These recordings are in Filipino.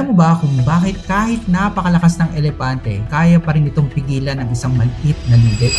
Alam mo ba kung bakit kahit napakalakas ng elepante, kaya pa rin itong pigilan ng isang maliit na lubid?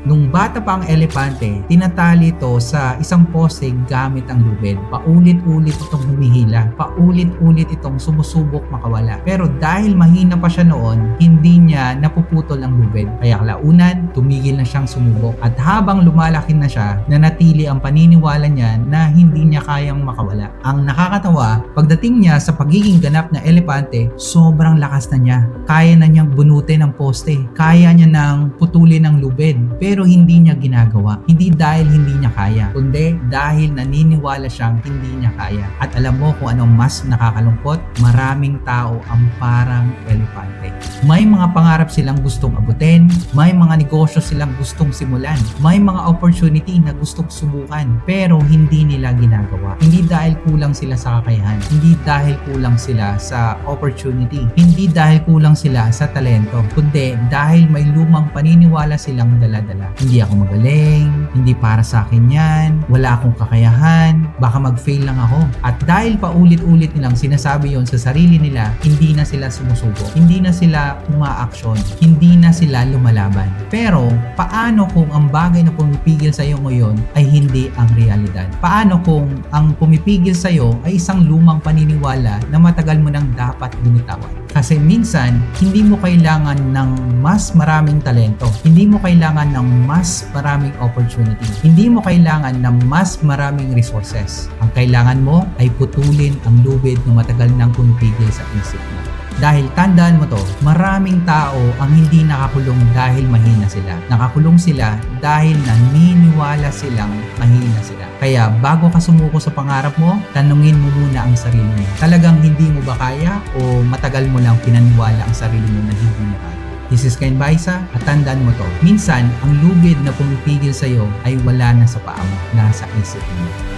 Nung bata pa ang elepante, tinatali ito sa isang poste gamit ang lubid. Paulit-ulit itong humihila. Paulit-ulit itong sumusubok makawala. Pero dahil mahina pa siya noon, hindi niya napuputol ang lubid. Kaya kalaunan, tumigil na siyang sumubok. At habang lumalaki na siya, nanatili ang paniniwala niya na hindi niya kayang makawala. Ang nakakatawa, pagdating niya sa pagiging ganap na elepante, sobrang lakas na niya. Kaya na niyang bunutin ang poste. Kaya niya nang putulin ang lubid. Pero hindi niya ginagawa. Hindi dahil hindi niya kaya, kundi dahil naniniwala siyang hindi niya kaya. At alam mo kung anong mas nakakalungkot? Maraming tao ang parang elepante. May mga pangarap silang gustong abutin, may mga negosyo silang gustong simulan, may mga opportunity na gustong subukan, pero hindi nila ginagawa. Hindi dahil kulang sila sa kakayahan, hindi dahil kulang sila sa opportunity, hindi dahil kulang sila sa talento, kundi dahil may lumang paniniwala silang dala-dala. Hindi ako magaling, hindi para sa akin yan, wala akong kakayahan, baka mag-fail lang ako. At dahil paulit-ulit nilang sinasabi yon sa sarili nila, hindi na sila sumusubok, hindi na sila umaaksyon, hindi na sila lumalaban. Pero paano kung ang bagay na pumipigil sa iyo ngayon ay hindi ang realidad? Paano kung ang pumipigil sa iyo ay isang lumang paniniwala na matagal mo nang dapat binitawan? Kasi minsan, hindi mo kailangan ng mas maraming talento. Hindi mo kailangan ng mas maraming opportunity. Hindi mo kailangan ng mas maraming resources. Ang kailangan mo ay putulin ang lubid na matagal nang pumipigil sa isip mo. Dahil tandaan mo to, maraming tao ang hindi nakakulong dahil mahina sila. Nakakulong sila dahil naniniwala silang mahina sila. Kaya bago ka sumuko sa pangarap mo, tanungin mo muna ang sarili mo. Talagang hindi mo ba kaya o matagal mo lang pinaniwala ang sarili mo na hindi mo kaya? This is Ken Baisa at tandaan mo to, minsan ang lubid na pumipigil sa'yo ay wala na sa paa mo, nasa isip mo.